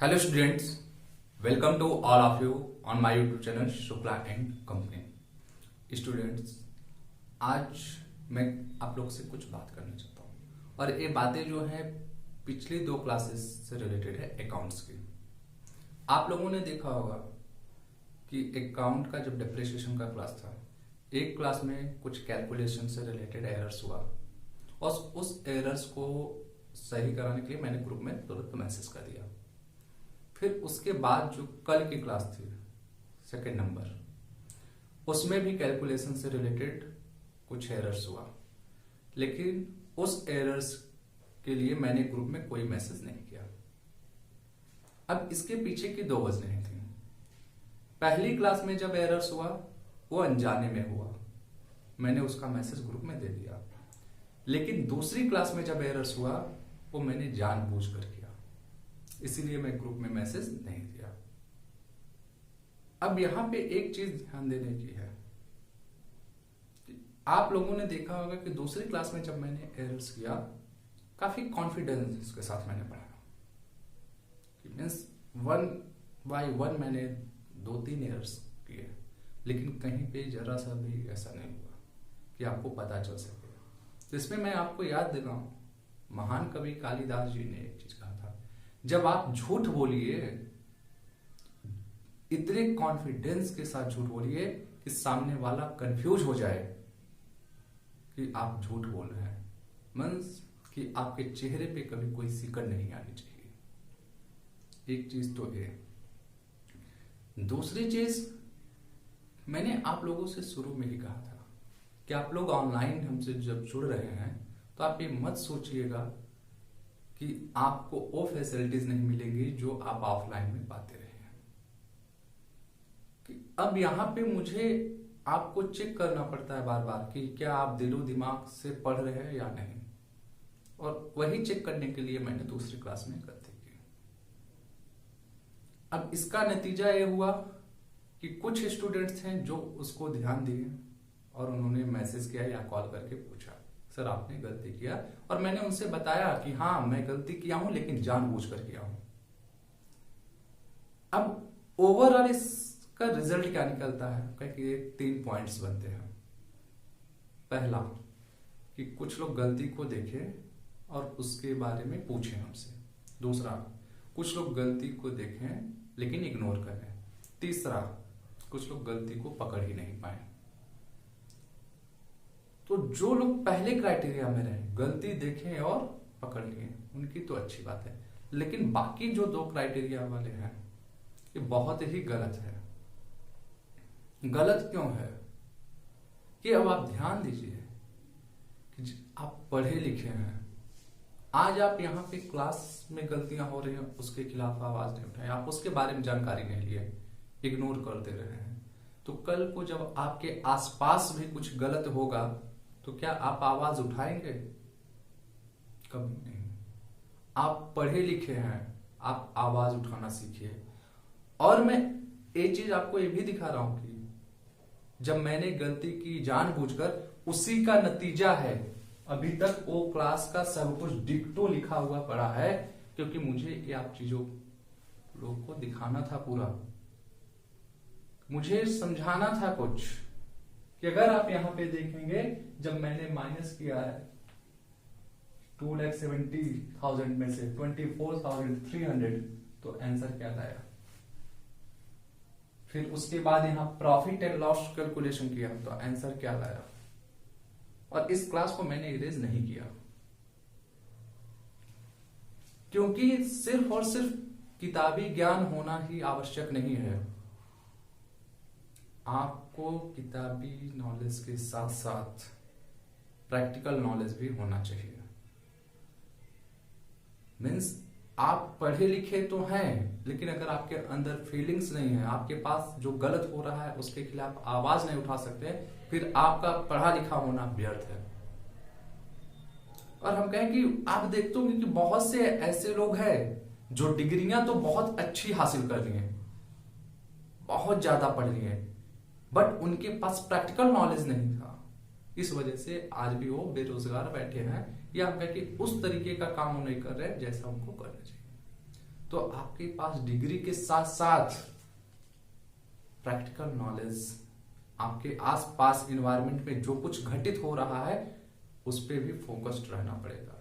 Hello students, welcome to all of you on my YouTube channel Shukla and company. Students, आज मैं आप लोग से कुछ बात करना चाहता हूँ और ये बातें जो है पिछली दो क्लासेस से रिलेटेड है अकाउंट्स की। आप लोगों ने देखा होगा कि अकाउंट का जब डिप्रिसिएशन का क्लास था, एक क्लास में कुछ कैलकुलेशन से रिलेटेड एरर्स हुआ और उस एरर्स को सही कराने के लिए मैंने ग्रुप में तुरंत मैसेज कर दिया। फिर उसके बाद जो कल की क्लास थी सेकेंड नंबर, उसमें भी कैलकुलेशन से रिलेटेड कुछ एरर्स हुआ, लेकिन उस एरर्स के लिए मैंने ग्रुप में कोई मैसेज नहीं किया। अब इसके पीछे की दो वजहें थी। पहली क्लास में जब एरर्स हुआ वो अनजाने में हुआ, मैंने उसका मैसेज ग्रुप में दे दिया। लेकिन दूसरी क्लास में जब एरर्स हुआ वो मैंने जानबूझ कर किया, इसीलिए मैं ग्रुप में मैसेज नहीं दिया। अब यहां पे एक चीज ध्यान देने की है कि आप लोगों ने देखा होगा कि दूसरी क्लास में जब मैंने एरर्स किया, काफी कॉन्फिडेंस के साथ मैंने पढ़ाया कि मीन्स वन बाय वन मैंने 2-3 एरर्स किए, लेकिन कहीं पे जरा सा भी ऐसा नहीं हुआ कि आपको पता चल सके। तो इसमें मैं आपको याद दिलाऊं, महान कवि कालिदास जी ने एक चीज कहा था, जब आप झूठ बोलिए इतने कॉन्फिडेंस के साथ झूठ बोलिए कि सामने वाला कंफ्यूज हो जाए कि आप झूठ बोल रहे हैं, मीन्स कि आपके चेहरे पे कभी कोई सिकड़ नहीं आनी चाहिए। एक चीज तो है। दूसरी चीज, मैंने आप लोगों से शुरू में ही कहा था कि आप लोग ऑनलाइन हमसे जब जुड़ रहे हैं तो आप ये मत सोचिएगा कि आपको वो फैसिलिटीज नहीं मिलेंगी जो आप ऑफलाइन में पाते रहे हैं। कि अब यहां पे मुझे आपको चेक करना पड़ता है बार बार कि क्या आप दिलो दिमाग से पढ़ रहे हैं या नहीं, और वही चेक करने के लिए मैंने दूसरी क्लास में गलती की। अब इसका नतीजा ये हुआ कि कुछ स्टूडेंट्स हैं जो उसको ध्यान दिए और उन्होंने मैसेज किया या कॉल करके पूछा, सर आपने गलती किया, और मैंने उनसे बताया कि हाँ मैं गलती किया हूं, लेकिन जानबूझकर किया हूं। अब ओवरऑल इसका रिजल्ट क्या निकलता है कि 3 पॉइंट्स बनते हैं। पहला कि कुछ लोग गलती को देखें और उसके बारे में पूछें हमसे। दूसरा, कुछ लोग गलती को देखें लेकिन इग्नोर करें। तीसरा, कुछ लोग गलती को पकड़ ही नहीं पाए। तो जो लोग पहले क्राइटेरिया में रहे, गलती देखें और पकड़ लिए, उनकी तो अच्छी बात है, लेकिन बाकी जो 2 क्राइटेरिया वाले हैं ये बहुत ही गलत है। गलत क्यों है कि अब आप ध्यान दीजिए कि आप पढ़े लिखे हैं, आज आप यहाँ पे क्लास में गलतियां हो रही हैं उसके खिलाफ आवाज नहीं उठाए, आप उसके बारे में जानकारी नहीं लिए, इग्नोर करते रहे हैं, तो कल को जब आपके आसपास भी कुछ गलत होगा तो क्या आप आवाज उठाएंगे? कभी नहीं। आप पढ़े लिखे हैं, आप आवाज उठाना सीखिए। और मैं एक चीज आपको ये भी दिखा रहा हूं कि जब मैंने गलती की जानबूझकर, उसी का नतीजा है अभी तक वो क्लास का सब कुछ डिक्टो लिखा हुआ पड़ा है, क्योंकि मुझे ये आप चीजों लोग को दिखाना था, पूरा मुझे समझाना था कुछ कि अगर आप यहां पे देखेंगे, जब मैंने माइनस किया है 2,70,000 में से 24,300, तो आंसर क्या लाया। फिर उसके बाद यहां प्रॉफिट एंड लॉस कैलकुलेशन किया तो आंसर क्या लाया। और इस क्लास को मैंने इरेज नहीं किया, क्योंकि सिर्फ और सिर्फ किताबी ज्ञान होना ही आवश्यक नहीं है। आपको किताबी नॉलेज के साथ साथ प्रैक्टिकल नॉलेज भी होना चाहिए। मीन्स आप पढ़े लिखे तो हैं, लेकिन अगर आपके अंदर फीलिंग्स नहीं है, आपके पास जो गलत हो रहा है उसके खिलाफ आवाज नहीं उठा सकते, फिर आपका पढ़ा लिखा होना व्यर्थ है। और हम कहें कि आप देखते होंगे कि बहुत से ऐसे लोग हैं जो डिग्रियां तो बहुत अच्छी हासिल कर लिए, बहुत ज्यादा पढ़ लिए, बट उनके पास प्रैक्टिकल नॉलेज नहीं था। इस वजह से आज भी वो बेरोजगार बैठे हैं, या हम कहें कि उस तरीके का काम वो नहीं कर रहे जैसा उनको करना चाहिए। तो आपके पास डिग्री के साथ साथ प्रैक्टिकल नॉलेज, आपके आसपास इन्वायरमेंट में जो कुछ घटित हो रहा है उस पर भी फोकस्ड रहना पड़ेगा।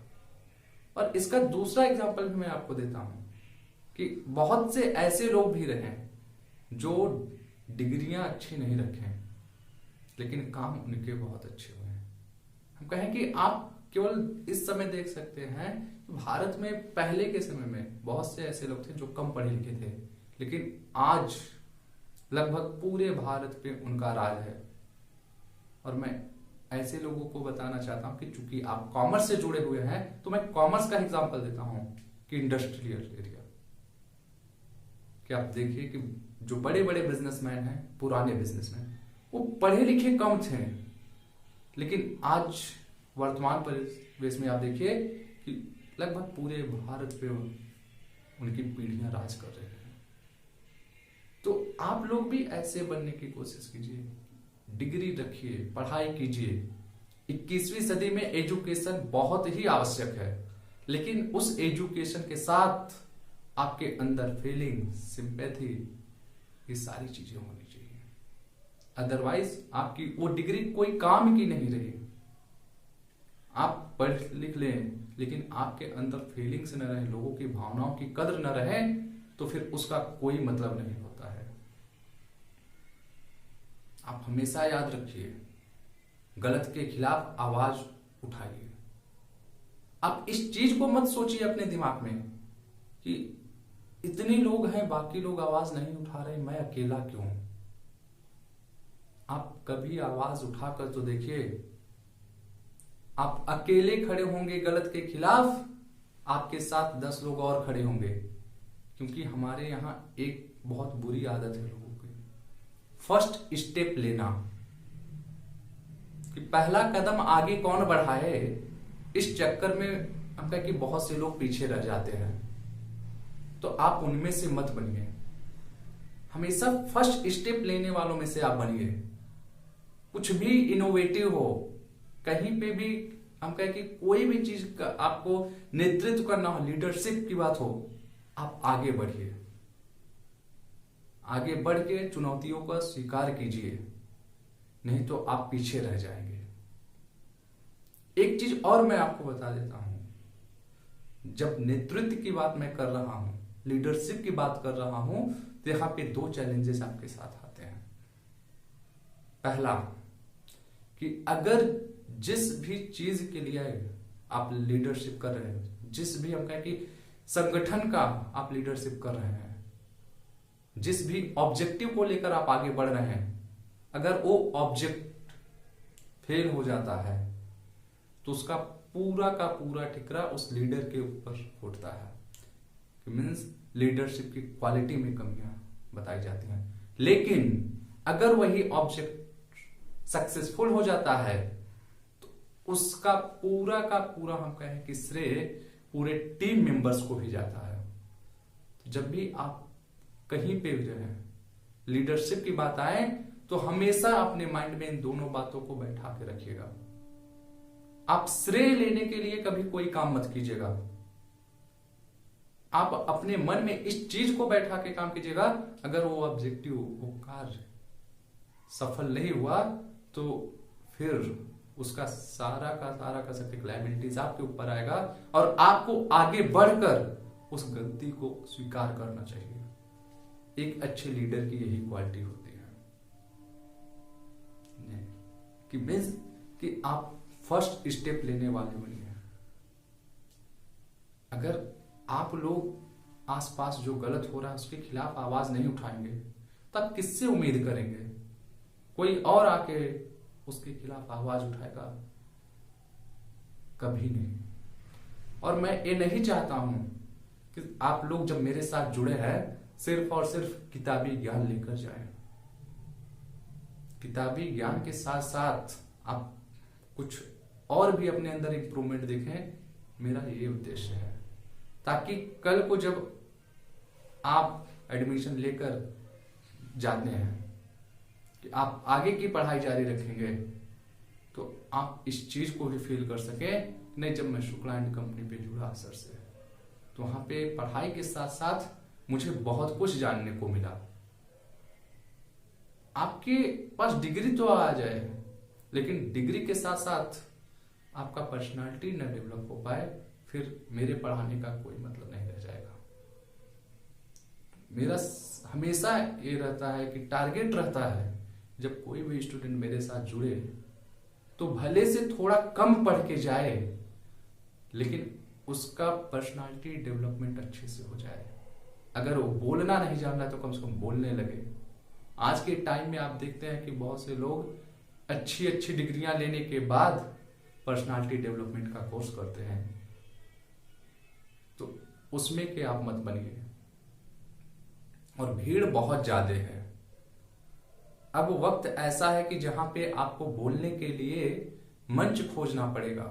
और इसका दूसरा एग्जांपल भी मैं आपको देता हूं कि बहुत से ऐसे लोग भी रहे जो डिग्रियां अच्छी नहीं रखे लेकिन काम उनके बहुत अच्छे हुए हैं। हम कहें कि आप केवल इस समय देख सकते हैं, भारत में पहले के समय में बहुत से ऐसे लोग थे जो कम पढ़े लिखे थे, लेकिन आज लगभग पूरे भारत पे उनका राज है। और मैं ऐसे लोगों को बताना चाहता हूं कि चूंकि आप कॉमर्स से जुड़े हुए हैं तो मैं कॉमर्स का एग्जांपल देता हूं कि इंडस्ट्रियल एरिया, कि आप देखिए कि जो बड़े बड़े बिजनेसमैन हैं, पुराने बिजनेसमैन, वो पढ़े लिखे कम थे, लेकिन आज वर्तमान परिवेश में आप देखिए कि लगभग पूरे भारत पे उनकी पीढ़ियां राज कर रही हैं। तो आप लोग भी ऐसे बनने की कोशिश कीजिए, डिग्री रखिए, पढ़ाई कीजिए। 21वीं सदी में एजुकेशन बहुत ही आवश्यक है, लेकिन उस एजुकेशन के साथ आपके अंदर फीलिंग, सिंपैथी, ये सारी चीजें होनी चाहिए। अदरवाइज आपकी वो डिग्री कोई काम की नहीं रही। आप पढ़ लिख लें लेकिन आपके अंदर फीलिंग्स न रहे, लोगों की भावनाओं की कद्र न रहे, तो फिर उसका कोई मतलब नहीं होता है। आप हमेशा याद रखिए, गलत के खिलाफ आवाज उठाइए। आप इस चीज को मत सोचिए अपने दिमाग में कि इतने लोग हैं, बाकी लोग आवाज नहीं उठा रहे, मैं अकेला क्यों। आप कभी आवाज उठाकर तो देखिए, आप अकेले खड़े होंगे गलत के खिलाफ, आपके साथ 10 लोग और खड़े होंगे। क्योंकि हमारे यहां एक बहुत बुरी आदत है लोगों की, फर्स्ट स्टेप लेना, कि पहला कदम आगे कौन बढ़ाए। इस चक्कर में हम कहें कि बहुत से लोग पीछे रह जाते हैं। तो आप उनमें से मत बनिए, हमेशा फर्स्ट स्टेप लेने वालों में से आप बनिए। कुछ भी इनोवेटिव हो, कहीं पे भी हम कहें कि कोई भी चीज का आपको नेतृत्व करना हो, लीडरशिप की बात हो, आप आगे बढ़िए। आगे बढ़ के चुनौतियों का स्वीकार कीजिए, नहीं तो आप पीछे रह जाएंगे। एक चीज और मैं आपको बता देता हूं, जब नेतृत्व की बात मैं कर रहा हूं, लीडरशिप की बात कर रहा हूं, तो यहां पे 2 चैलेंजेस आपके साथ आते हैं। पहला कि अगर जिस भी चीज के लिए आप लीडरशिप कर रहे हैं, जिस भी हम कहें कि संगठन का आप लीडरशिप कर रहे हैं, जिस भी ऑब्जेक्टिव को लेकर आप आगे बढ़ रहे हैं, अगर वो ऑब्जेक्ट फेल हो जाता है तो उसका पूरा का पूरा ठिकरा उस लीडर के ऊपर उठता है। मीन्स लीडरशिप की क्वालिटी में कमियां बताई जाती हैं। लेकिन अगर वही ऑब्जेक्ट सक्सेसफुल हो जाता है तो उसका पूरा का पूरा हम कहें कि श्रेय पूरे टीम मेंबर्स को भी जाता है। तो जब भी आप कहीं पे जो है लीडरशिप की बात आए तो हमेशा अपने माइंड में इन दोनों बातों को बैठा के रखिएगा। आप श्रेय लेने के लिए कभी कोई काम मत कीजिएगा। आप अपने मन में इस चीज को बैठा के काम कीजिएगा, अगर वो ऑब्जेक्टिव, वो कार्य सफल नहीं हुआ तो फिर उसका सारा का सकते लायबिलिटीज आपके ऊपर आएगा और आपको आगे बढ़कर उस गलती को स्वीकार करना चाहिए। एक अच्छे लीडर की यही क्वालिटी होती है कि मीन्स कि आप फर्स्ट स्टेप लेने वाले बनिए। अगर आप लोग आसपास जो गलत हो रहा है उसके खिलाफ आवाज नहीं उठाएंगे तो आप किससे उम्मीद करेंगे कोई और आके उसके खिलाफ आवाज उठाएगा? कभी नहीं। और मैं ये नहीं चाहता हूं कि आप लोग जब मेरे साथ जुड़े हैं सिर्फ और सिर्फ किताबी ज्ञान लेकर जाएं। किताबी ज्ञान के साथ साथ आप कुछ और भी अपने अंदर इंप्रूवमेंट देखें, मेरा ये उद्देश्य है। ताकि कल को जब आप एडमिशन लेकर जाते हैं कि आप आगे की पढ़ाई जारी रखेंगे तो आप इस चीज को भी फील कर सके, नहीं जब मैं शुक्ला एंड कंपनी पे जुड़ा सर से तो वहां पे पढ़ाई के साथ साथ मुझे बहुत कुछ जानने को मिला। आपके पास डिग्री तो आ जाए, लेकिन डिग्री के साथ साथ आपका पर्सनालिटी न डेवलप हो पाए, फिर मेरे पढ़ाने का कोई मतलब नहीं रह जाएगा। मेरा हमेशा ये रहता है कि टारगेट रहता है, जब कोई भी स्टूडेंट मेरे साथ जुड़े तो भले से थोड़ा कम पढ़ के जाए, लेकिन उसका पर्सनालिटी डेवलपमेंट अच्छे से हो जाए। अगर वो बोलना नहीं जान रहा है तो कम से कम बोलने लगे। आज के टाइम में आप देखते हैं कि बहुत से लोग अच्छी अच्छी डिग्रियां लेने के बाद पर्सनालिटी डेवलपमेंट का कोर्स करते हैं, तो उसमें के आप मत बनिए। और भीड़ बहुत ज्यादा है। अब वक्त ऐसा है कि जहां पे आपको बोलने के लिए मंच खोजना पड़ेगा।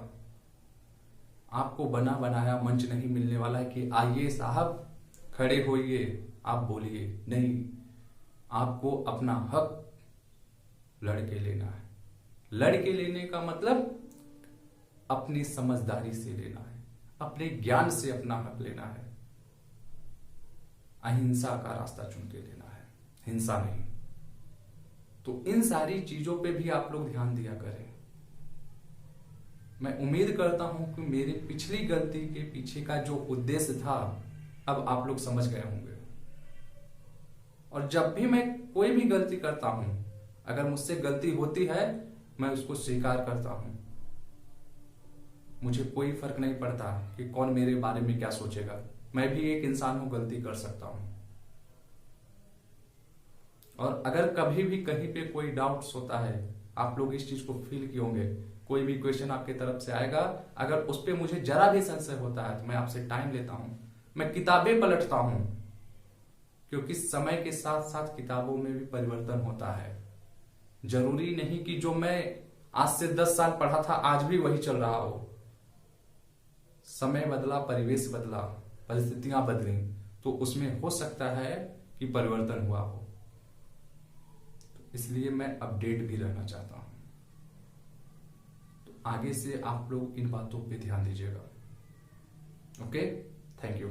आपको बना बनाया मंच नहीं मिलने वाला है कि आइए साहब खड़े होइए आप बोलिए। नहीं, आपको अपना हक लड़के लेना है। लड़के लेने का मतलब अपनी समझदारी से लेना है, अपने ज्ञान से अपना हक लेना है, अहिंसा का रास्ता चुन के लेना है, हिंसा नहीं। तो इन सारी चीजों पे भी आप लोग ध्यान दिया करें। मैं उम्मीद करता हूं कि मेरी पिछली गलती के पीछे का जो उद्देश्य था अब आप लोग समझ गए होंगे। और जब भी मैं कोई भी गलती करता हूं, अगर मुझसे गलती होती है, मैं उसको स्वीकार करता हूं। मुझे कोई फर्क नहीं पड़ता कि कौन मेरे बारे में क्या सोचेगा। मैं भी एक इंसान हूं, गलती कर सकता हूं। और अगर कभी भी कहीं पे कोई डाउट्स होता है, आप लोग इस चीज को फील किए होंगे, कोई भी क्वेश्चन आपके तरफ से आएगा, अगर उस पर मुझे जरा भी संशय होता है तो मैं आपसे टाइम लेता हूं, मैं किताबें पलटता हूं, क्योंकि समय के साथ साथ किताबों में भी परिवर्तन होता है। जरूरी नहीं कि जो मैं आज से 10 साल पढ़ा था आज भी वही चल रहा हो। समय बदला, परिवेश बदला, परिस्थितियां बदली, तो उसमें हो सकता है कि परिवर्तन हुआ हो। तो इसलिए मैं अपडेट भी रहना चाहता हूं। तो आगे से आप लोग इन बातों पे ध्यान दीजिएगा। Okay, thank you.